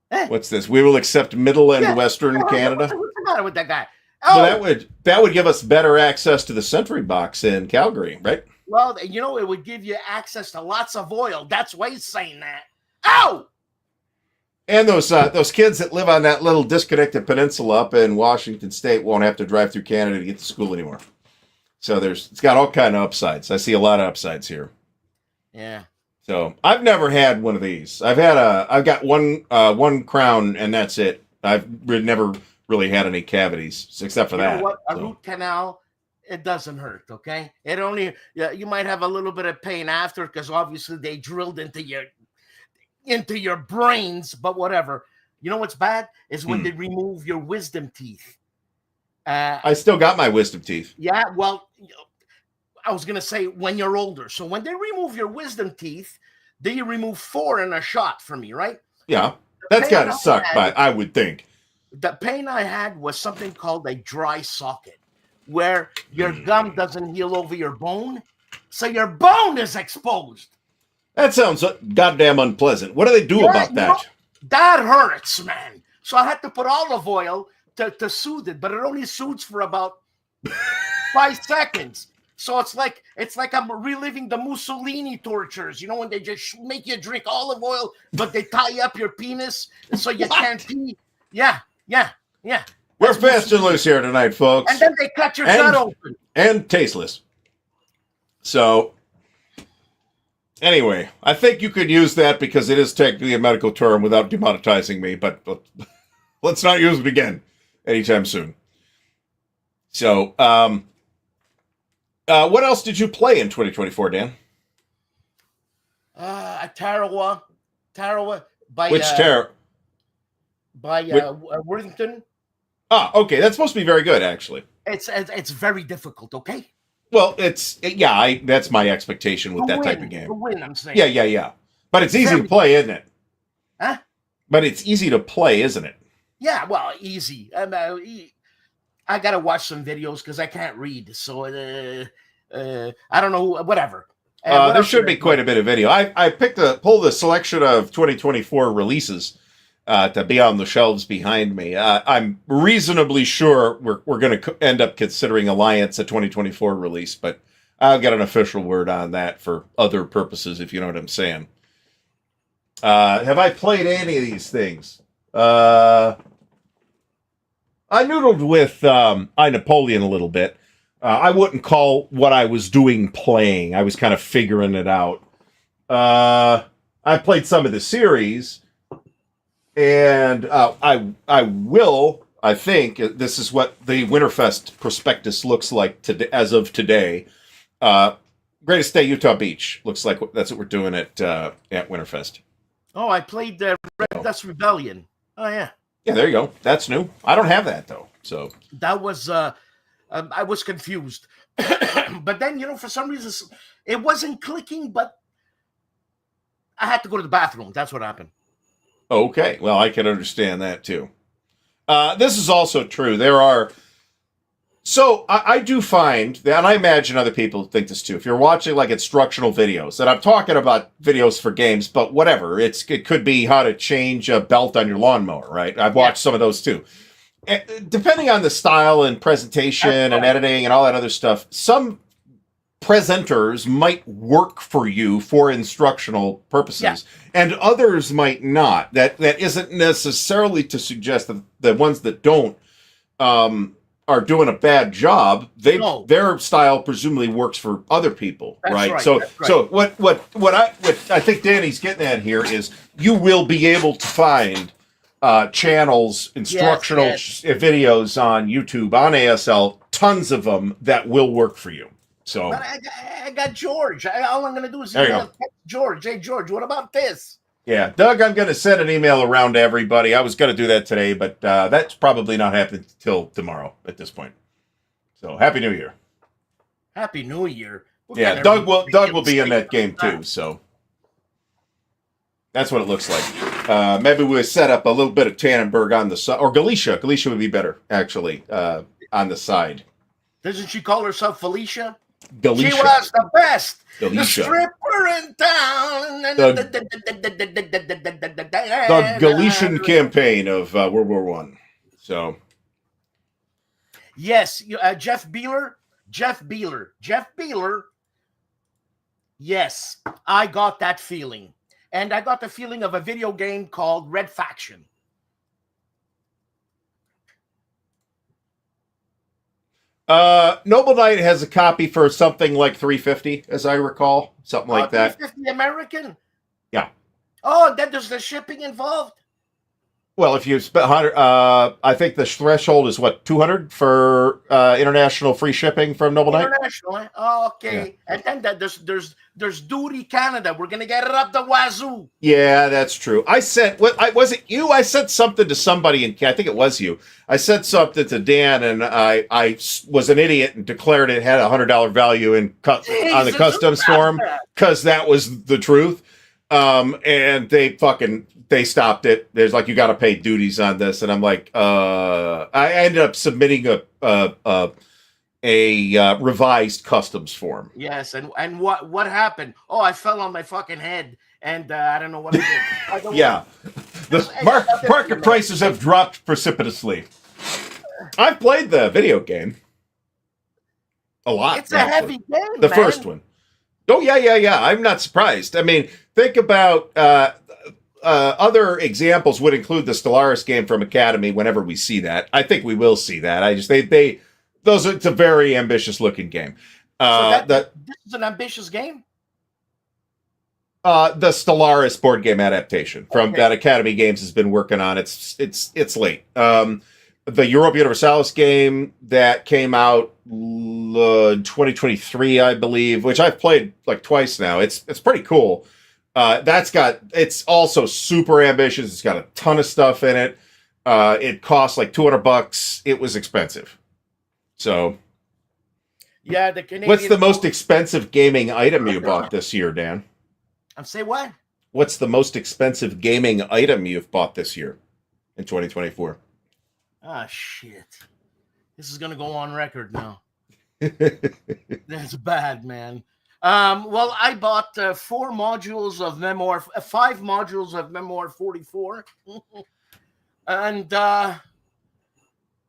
What's this? We will accept Middle and Western Canada. What's the matter with that guy? Oh, well, that would give us better access to the Sentry Box in Calgary, right? Well, it would give you access to lots of oil. That's why he's saying that. Ow! And those kids that live on that little disconnected peninsula up in Washington State won't have to drive through Canada to get to school anymore. So it's got all kind of upsides. I see a lot of upsides here. Yeah. So I've never had one of these. I've got one crown and that's it. I've never really had any cavities except for that. You know what? A root canal, it doesn't hurt, okay? It only, you might have a little bit of pain after because obviously they drilled into your brains, but whatever. You know what's bad is when they remove your wisdom teeth. I still got my wisdom teeth. Yeah, well, I was going to say when you're older. So when they remove your wisdom teeth, they remove 4 in a shot for me, right? Yeah, that's got to suck, but I would think. The pain I had was something called a dry socket, where your gum doesn't heal over your bone, so your bone is exposed. That sounds goddamn unpleasant. What do they do about that? That hurts, man. So I had to put olive oil to soothe it, but it only soothes for about 5 seconds. So it's like I'm reliving the Mussolini tortures, when they just make you drink olive oil, but they tie up your penis so you can't pee. Yeah. We're fast and loose here tonight, folks. And then they cut your gut open. And tasteless. So Anyway, I think you could use that because it is technically a medical term without demonetizing me, but let's not use it again anytime soon. So, what else did you play in 2024, Dan? Tarawa by Which Tara? Worthington. Okay, that's supposed to be very good, actually. It's very difficult. Okay. Well, that's my expectation with that type of game. To win, I'm saying. Yeah. But it's easy to play, isn't it? Huh? But it's easy to play, isn't it? Yeah, well, easy. I gotta watch some videos because I can't read, so I don't know. Whatever. There should be quite a bit of video. I pulled a selection of 2024 releases to be on the shelves behind me. I'm reasonably sure we're going to end up considering Alliance a 2024 release, but I'll get an official word on that for other purposes, if you know what I'm saying. Have I played any of these things? I noodled with Napoleon a little bit. I wouldn't call what I was doing playing. I was kind of figuring it out. I played some of the series. And I think this is what the Winterfest prospectus looks like today, as of today. Greatest Day Utah Beach looks like that's what we're doing at Winterfest. Oh, I played Red Dust Rebellion. Oh yeah. Yeah, there you go. That's new. I don't have that though. So that was I was confused, but then for some reason it wasn't clicking. But I had to go to the bathroom. That's what happened. Okay, well, I can understand that too. This is also true. I do find that, and I imagine other people think this too. If you're watching like instructional videos, and I'm talking about videos for games, but whatever, it could be how to change a belt on your lawnmower, right? I've watched some of those too. Depending on the style and presentation and editing and all that other stuff, some presenters might work for you for instructional purposes, and others might not. That isn't necessarily to suggest that the ones that don't are doing a bad job. Their style presumably works for other people, right? So what I think Danny's getting at here is you will be able to find channels, instructional videos on YouTube, on ASL, tons of them that will work for you. So, but I got George. All I'm going to do is George. Hey, George, what about this? Yeah, Doug, I'm going to send an email around to everybody. I was going to do that today, but that's probably not happening till tomorrow at this point. So, Happy New Year. Happy New Year. Doug will be in that game too. So, that's what it looks like. Maybe we'll set up a little bit of Tannenberg on the side, or Galicia. Galicia would be better, actually, on the side. Doesn't she call herself Felicia? Galicia. She was the best. Galicia. The stripper in town. The Galician campaign of World War I. So. Yes, Jeff Beeler. Yes, I got that feeling. And I got the feeling of a video game called Red Faction. Noble Knight has a copy for something like $350, as I recall, something like that. $350 American. Yeah. Oh, then there's the shipping involved. Well, if you spend 100, I think the threshold is what, 200 for international free shipping from Noble Knight. International, okay. Yeah. And then there's duty Canada. We're gonna get it up the wazoo. Yeah, that's true. I sent was it you? I sent something to somebody in. I think it was you. I sent something to Dan, and I was an idiot and declared it had $100 value on the customs form because that was the truth. And they stopped it. There's like, you got to pay duties on this, and I'm like, I ended up submitting a revised customs form. Yes, and what happened? Oh, I fell on my fucking head, and I don't know what I did. Yeah, the market prices have dropped precipitously. I've played the video game a lot. It's a heavy game. The first one. Oh yeah. I'm not surprised. I mean, think about other examples would include the Stellaris game from Academy. Whenever we see that, I think we will see that. It's a very ambitious looking game. This is an ambitious game. The Stellaris board game adaptation from that Academy Games has been working on. It's late. The Europa Universalis game that came out 2023, I believe, which I've played like twice now. It's pretty cool. It's also super ambitious. It's got a ton of stuff in it. It costs like $200. It was expensive. So, yeah, the Canadian. What's the most expensive gaming item you bought this year, Dan? Say what? What's the most expensive gaming item you've bought this year in 2024? Ah, shit. This is going to go on record now. That's bad, man. Well, I bought 5 modules of Memoir 44.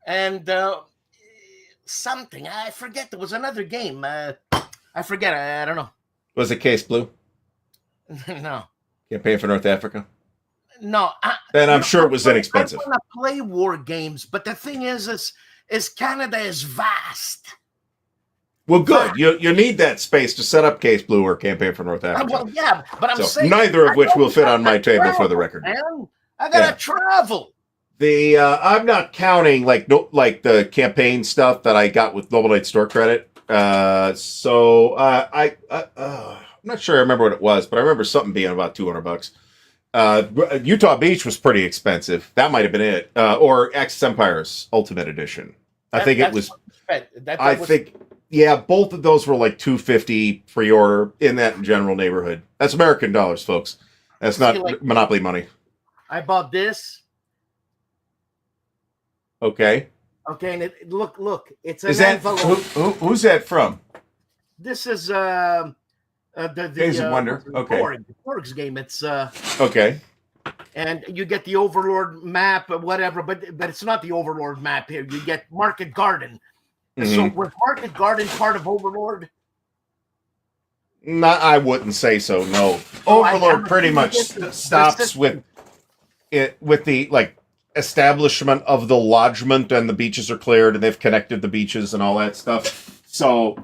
and something. I forget. There was another game. I forget. I don't know. Was it Case Blue? No. Campaign for North Africa? No. And I'm sure it was inexpensive. I want to play war games, but the thing is Canada is vast. Well, good. You need that space to set up Case Blue or Campaign for North Africa. Well, yeah, but I'm saying neither of which will fit on my table for the record. Man. I gotta travel. I'm not counting like the campaign stuff that I got with Noble Knight store credit. I'm not sure I remember what it was, but I remember something being about $200. Utah Beach was pretty expensive. That might have been it. Or Axis Empires Ultimate Edition. I think it was. Yeah, both of those were like $250 pre-order in that general neighborhood. That's American dollars, folks. That's not Monopoly money. I bought this. Okay. And look. It's an envelope. Who's that from? This is the Days of Wonder. Okay. Borg's game. It's okay. And you get the Overlord map or whatever, but it's not the Overlord map here. You get Market Garden. Mm-hmm. So was Market Garden part of Overlord? No, I wouldn't say so. No. Overlord pretty much stops with the establishment of the lodgement, and the beaches are cleared, and they've connected the beaches and all that stuff. So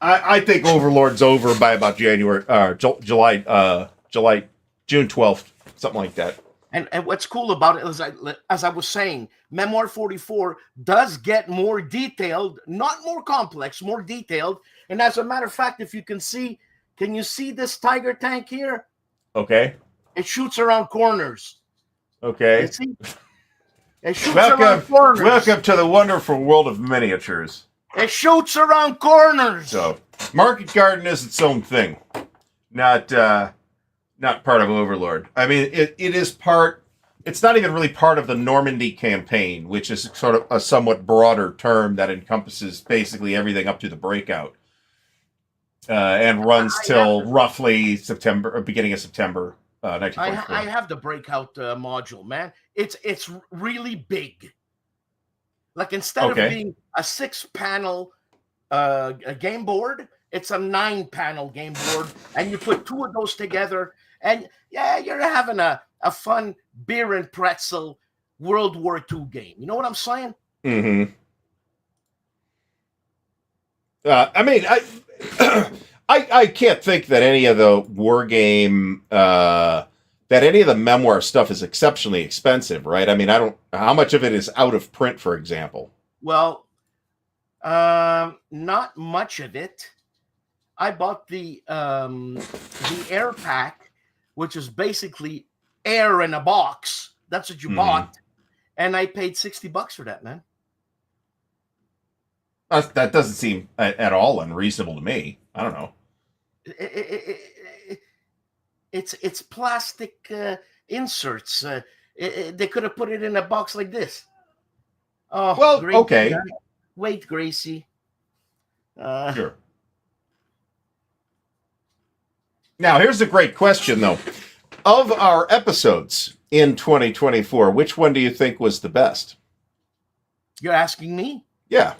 I think Overlord's over by about June 12th, something like that. And what's cool about it is, as I was saying, Memoir 44 does get more detailed, not more complex, more detailed. And as a matter of fact, if you can you see this Tiger tank here? Okay. It shoots around corners. Okay. You see? It shoots around corners. Welcome to the wonderful world of miniatures. It shoots around corners. So, Market Garden is its own thing, not part of Overlord. I mean, it is part. It's not even really part of the Normandy campaign, which is sort of a somewhat broader term that encompasses basically everything up to the Breakout, and runs till roughly September, or beginning of September, 1944. I have the Breakout module, man. It's really big. Like instead of being a 6-panel game board, it's a 9-panel game board, and you put 2 of those together, and yeah, you're having a fun beer and pretzel World War II game. You know what I'm saying? Mm-hmm. I mean, I can't think that any of the war game that any of the memoir stuff is exceptionally expensive, right? I mean, how much of it is out of print, for example? Well, not much of it. I bought the air pack, which is basically air in a box. That's what you bought. And I paid $60 for that, man. That doesn't seem at all unreasonable to me. I don't know. It's plastic inserts. They could have put it in a box like this. Oh, well, okay. Wait, Gracie. Sure. Now, here's a great question, though. Of our episodes in 2024, which one do you think was the best? You're asking me? Yeah.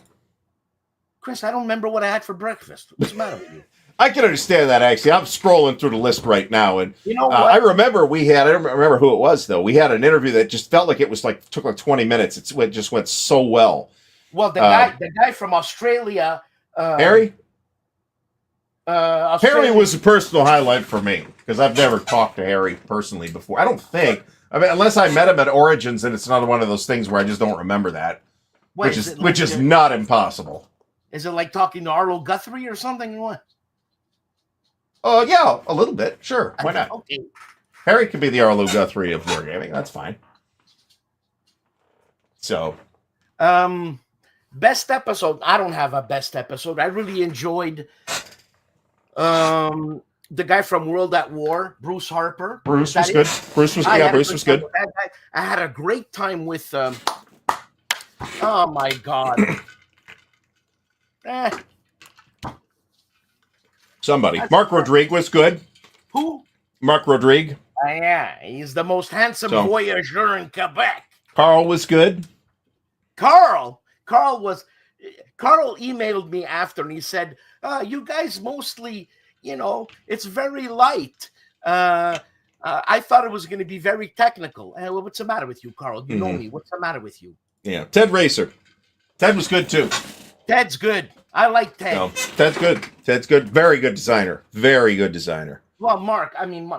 Chris, I don't remember what I had for breakfast. What's the matter with you? I can understand that, actually. I'm scrolling through the list right now, and you know what? I remember I don't remember who it was, though. We had an interview that just felt like it was took 20 minutes. It just went so well. Well, the guy from Australia, Harry? Harry was a personal highlight for me because I've never talked to Harry personally before. I don't think. I mean, unless I met him at Origins, and it's another one of those things where I just don't remember that, which is not impossible. Is it like talking to Arlo Guthrie or something? Or what? Yeah, a little bit. Sure, why not? Okay. Harry could be the Arlo Guthrie of wargaming. That's fine. So, best episode. I don't have a best episode. I really enjoyed the guy from World at War, Bruce Harper. Bruce was good. Bruce was good. I had a great time with. Oh my God. Somebody. Mark Rodrigue was good. Who? Mark Rodrigue. Yeah, he's the most handsome voyageur in Quebec. Carl was good. Carl emailed me after and he said, you guys mostly, it's very light. I thought it was going to be very technical. Well, what's the matter with you, Carl? You know me. What's the matter with you? Yeah. Ted Racer. Ted was good too. Ted's good. I like Ted. No, Ted's good. Ted's good. Very good designer. Very good designer. Well, Mark,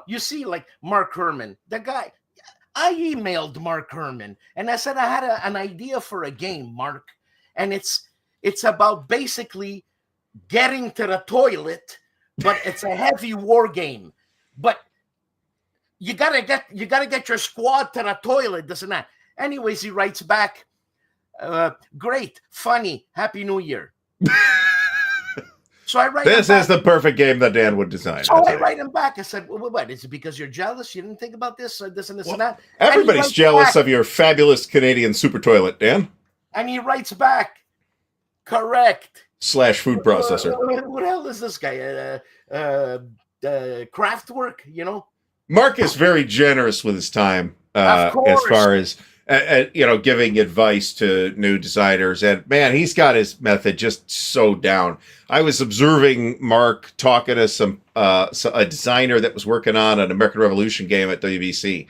you see, like Mark Herman, the guy, I emailed Mark Herman and I said I had an idea for a game, Mark, and it's about basically getting to the toilet, but it's a heavy war game. But you gotta get your squad to the toilet, this and that. Anyways, he writes back, great, funny, Happy New Year. So I write. This is the perfect game that Dan would design. So I write him back. I said, what? Is it because you're jealous? You didn't think about this, this and that? Everybody's jealous of your fabulous Canadian super toilet, Dan. And he writes back, correct. / food processor. What the hell is this guy? Craftwork, Mark is very generous with his time as far as giving advice to new designers, and man, he's got his method just so down. I was observing Mark talking to a designer that was working on an American Revolution game at WBC,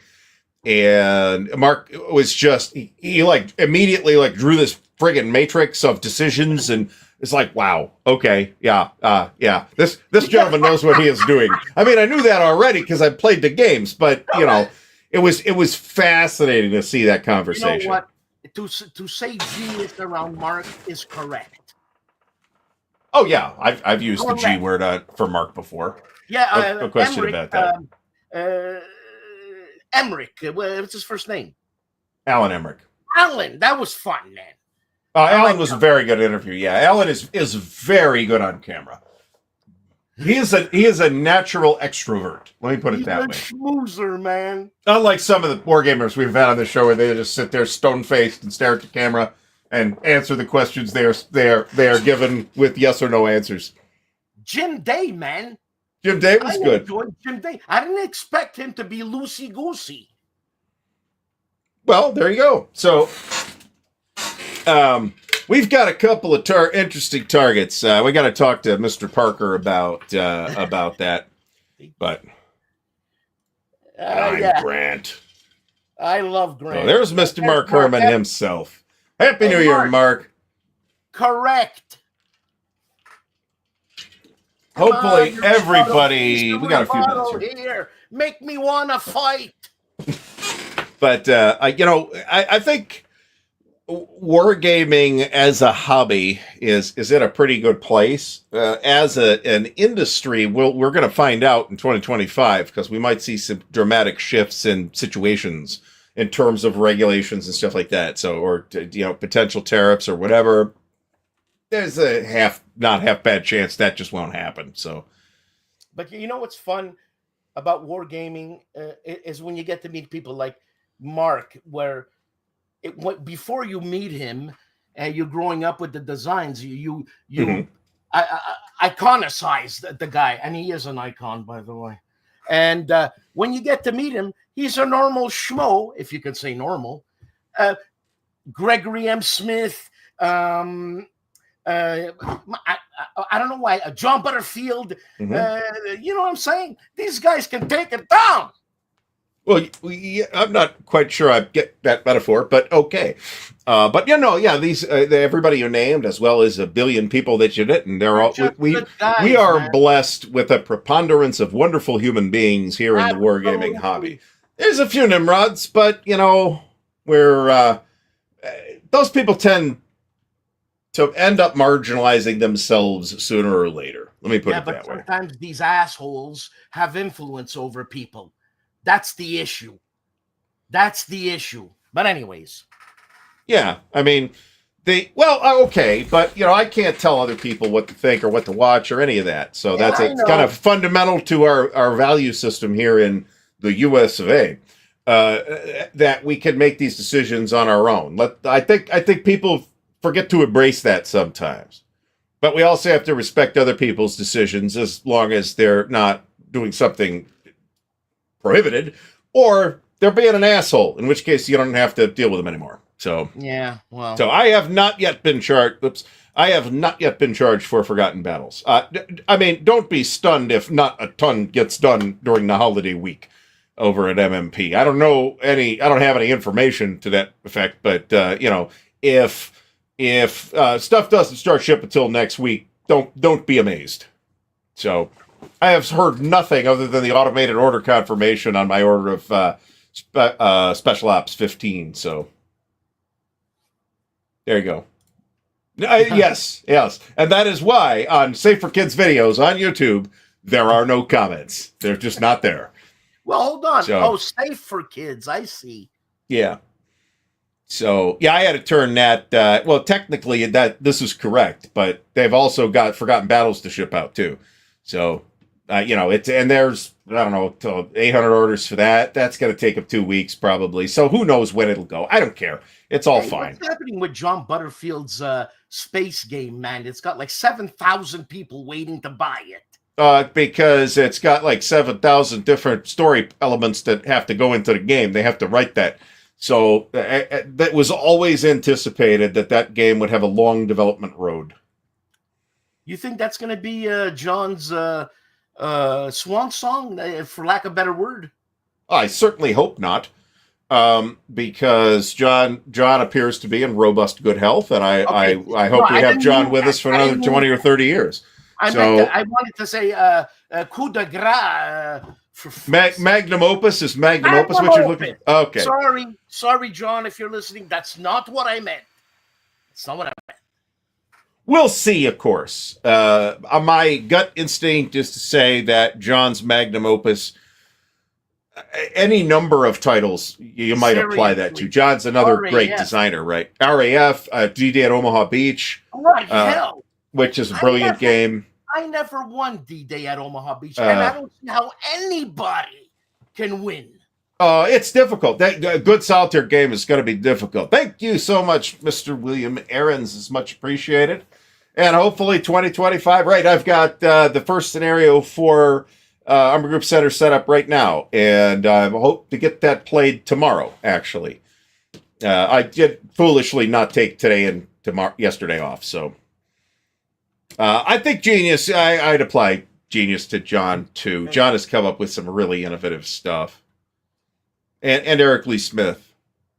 and Mark was just he like immediately like drew this friggin' matrix of decisions, and it's like, wow, okay, yeah, this gentleman knows what he is doing. I mean, I knew that already because I played the games, but It was fascinating to see that conversation. You know what? To say genius around Mark is correct. Oh yeah, I've used the G word for Mark before. Yeah, no question Emmerich, about that. Emmerich, what's his first name? Alan Emmerich. Alan, that was fun, man. Alan was a very good interview. Yeah, Alan is very good on camera. He is a natural extrovert. Let me put it that way. He's a schmoozer, man. Unlike some of the wargamers we've had on the show, where they just sit there stone-faced and stare at the camera and answer the questions they are given with yes or no answers. Jim Day, man. Jim Day was good. I enjoyed Jim Day. I didn't expect him to be loosey-goosey. Well, there you go. So, we've got a couple of interesting targets. We got to talk to Mr. Parker about that. But Grant. I love Grant. Oh, there's Mr. Mark Herman himself. Happy New Year, Mark. Correct. Hopefully, everybody. We got a few minutes here. Make me want to fight. But I think wargaming as a hobby is in a pretty good place. As an industry, we're going to find out in 2025 because we might see some dramatic shifts in situations in terms of regulations and stuff like that. So, or potential tariffs or whatever. There's a not half bad chance that just won't happen. So, but you know what's fun about wargaming is when you get to meet people like Mark, where before you meet him and you're growing up with the designs, you iconicize the guy, and he is an icon, by the way. And when you get to meet him, he's a normal schmo, if you could say normal. Gregory M. Smith, I don't know why, John Butterfield, you know what I'm saying? These guys can take it down. Well, I'm not quite sure I get that metaphor, but okay. But these everybody you named, as well as a billion people that you didn't, they're They're all just good we guys, are man. blessed with a preponderance of wonderful human beings here in the wargaming hobby. Absolutely. There's a few Nimrods, but we're those people tend to end up marginalizing themselves sooner or later. Let me put Yeah, it but that way. sometimes these assholes have influence over people. That's the issue. That's the issue. But anyways. Yeah, I mean, okay, but I can't tell other people what to think or what to watch or any of that. So Yeah, I it's kind know. of fundamental to our value system here in the U.S. of A. That we can make these decisions on our own. I think people forget to embrace that sometimes, but we also have to respect other people's decisions as long as they're not doing something prohibited or they're being an asshole. In which case, you don't have to deal with them anymore. So Yeah, well. so I have not yet been charged. Oops. I have not yet been charged for forgotten battles. I mean, don't be stunned if not a ton gets done during the holiday week over at MMP. I don't know any. I don't have any information to that effect. But if stuff doesn't start shipping until next week, don't be amazed. So I have heard nothing other than the automated order confirmation on my order of Special Ops 15. So. There you go. Yes. And that is why on Safe for Kids videos on YouTube, there are no comments. They're just not there. Well, hold on. So, Safe for Kids. I see. Yeah. So, yeah, I had to turn that. Technically, this is correct, but they've also got Forgotten Battles to ship out, too. So, there's, I don't know, 800 orders for that. That's going to take up 2 weeks, probably. So, who knows when it'll go? I don't care. It's all fine. What's happening with John Butterfield's space game, man? It's got like 7,000 people waiting to buy it. Because it's got like 7,000 different story elements that have to go into the game. They have to write that. So that was always anticipated that game would have a long development road. You think that's going to be John's swan song, for lack of a better word? I certainly hope not. Because John appears to be in robust good health, and I hope we have John with us for another 20 or 30 years. I wanted to say coup de grace. Magnum opus is magnum opus what you're looking for? Okay. Sorry, John, if you're listening. That's not what I meant. It's not what I meant. We'll see, of course. My gut instinct is to say that John's magnum opus, any number of titles you might apply that to. John's another great designer, right? RAF, D-Day at Omaha Beach. Right, hell. Which is a brilliant game. I never won D-Day at Omaha Beach, and I don't see how anybody can win. It's difficult. That good solitaire game is going to be difficult. Thank you so much, Mr. William Aarons. Is much appreciated. And hopefully 2025. Right, I've got the first scenario for Armor Group Center set up right now, and I hope to get that played tomorrow, actually. I did foolishly not take today and yesterday off, so... I think Genius, I'd apply Genius to John, too. John has come up with some really innovative stuff. And Eric Lee Smith,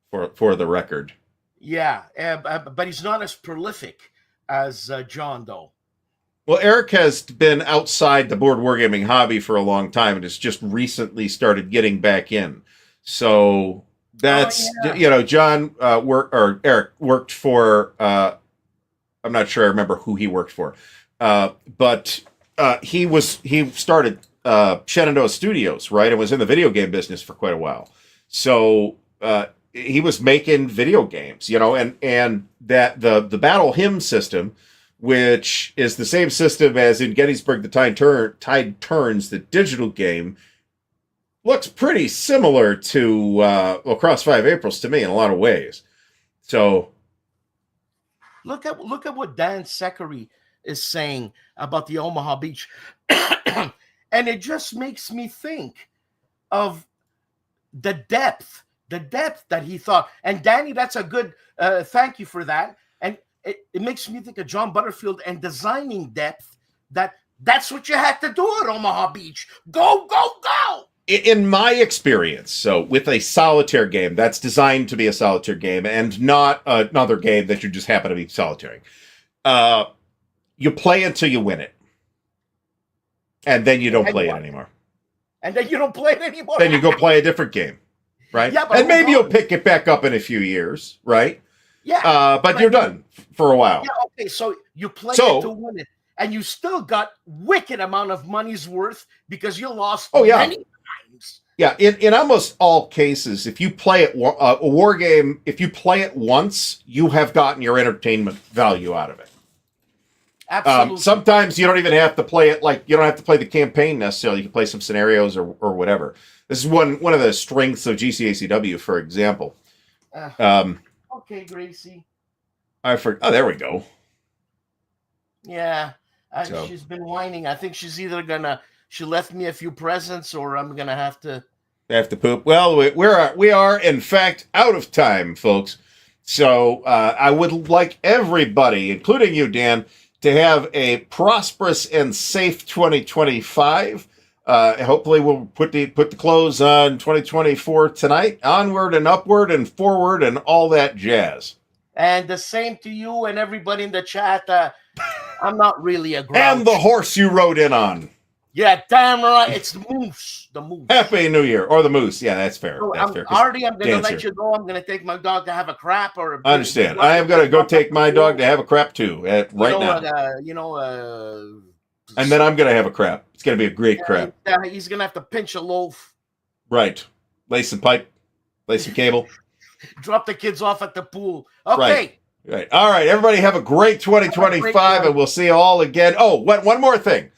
for the record. Yeah, but he's not as prolific as John, though. Well, Eric has been outside the board wargaming hobby for a long time and has just recently started getting back in. So that's, John Eric worked for... I'm not sure I remember who he worked for, but he started Shenandoah Studios, right? And was in the video game business for quite a while. So he was making video games, and that the Battle Hymn system, which is the same system as in Gettysburg, the Tide Turns, the digital game, looks pretty similar to Cross 5 Aprils to me in a lot of ways. So. Look at what Dan Seckery is saying about the Omaha Beach. And it just makes me think of the depth that he thought. And Danny, that's a good thank you for that. And it makes me think of John Butterfield and designing depth. That's what you had to do at Omaha Beach. Go, go, go! In my experience, so with a solitaire game that's designed to be a solitaire game and not another game that you just happen to be solitairing, you play until you win it, and then you don't play it anymore. And then you don't play it anymore. Then you go play a different game, right? Yeah, but and maybe you'll pick it back up in a few years, right? Yeah, but you're done for a while. Yeah, okay. So you play it to win it, and you still got wicked amount of money's worth because you lost. Many times. Yeah, in almost all cases, if you play it a war game, if you play it once, you have gotten your entertainment value out of it. Absolutely. Sometimes you don't even have to play it, like you don't have to play the campaign necessarily. You can play some scenarios or whatever. This is one of the strengths of GCACW, for example. Okay, Gracie. Oh, there we go. Yeah, she's been whining. I think she's either she left me a few presents, or I'm gonna have to poop. Well, we are in fact out of time, folks. So I would like everybody, including you, Dan, to have a prosperous and safe 2025. Hopefully we'll put the close on 2024 tonight. Onward and upward and forward and all that jazz. And the same to you and everybody in the chat. I'm not really a grouch. And the horse you rode in on. Yeah, damn right. It's the moose. The moose. Happy New Year. Or the moose. Yeah, that's fair. So that's fair. Ardy, I'm going to let you go. I'm going to take my dog to have a crap. I understand. I am going to go take my dog to have a crap too right now. And then I'm going to have a crap. It's going to be a great crap. He's going to have to pinch a loaf. Right. Lay some pipe. Lay some cable. Drop the kids off at the pool. Okay. Right. All right. Everybody have a great 2025, and we'll see you all again. Oh, one more thing.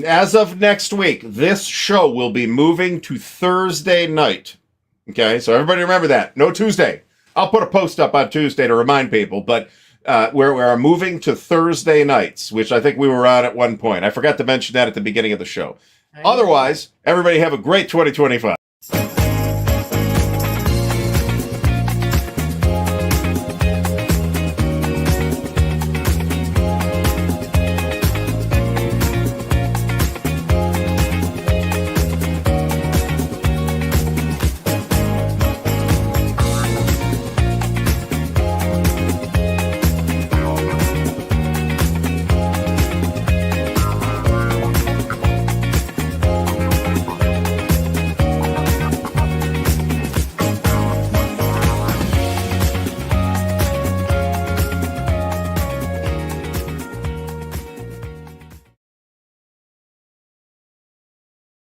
As of next week, this show will be moving to Thursday night. Okay, so everybody remember that. No Tuesday. I'll put a post up on Tuesday to remind people, but we're moving to Thursday nights, which I think we were on at one point. I forgot to mention that at the beginning of the show. Otherwise, everybody have a great 2025.